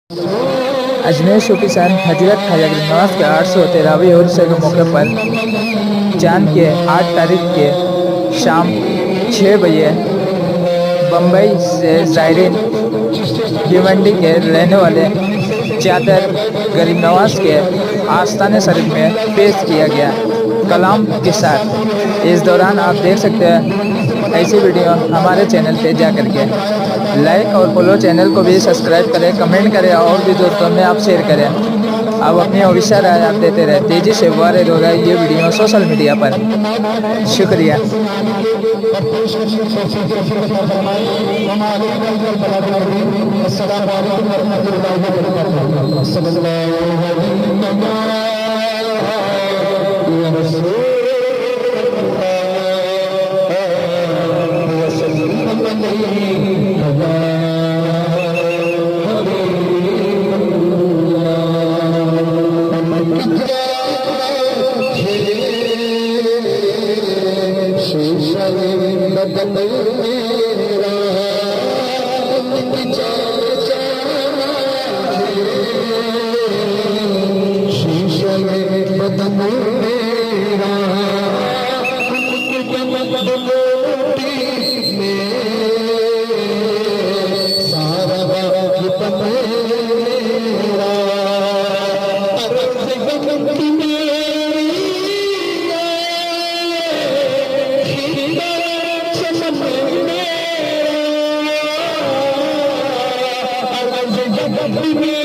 Ajmer Shopee सन हजरत ख्वाजा गरीब नवाज के 813वीं उर्स के मौके पर चांद के 8 तारीख के शाम 6 बजे बम्बई से ज़ायरीन भिवंडी के रहने वाले चादर गरीब नवाज के आस्ताने शरीफ में पेश किया गया कलाम के साथ। इस दौरान आप देख सकते हैं ऐसी वीडियो हमारे चैनल पे जा कर के लाइक और फॉलो, चैनल को भी सब्सक्राइब करें, कमेंट करें और भी दोस्तों में आप शेयर करें। आप अपनी हमेशा राय आप देते रहे। तेज़ी से वायरल हो रहा है ये वीडियो सोशल मीडिया पर। शुक्रिया। Happy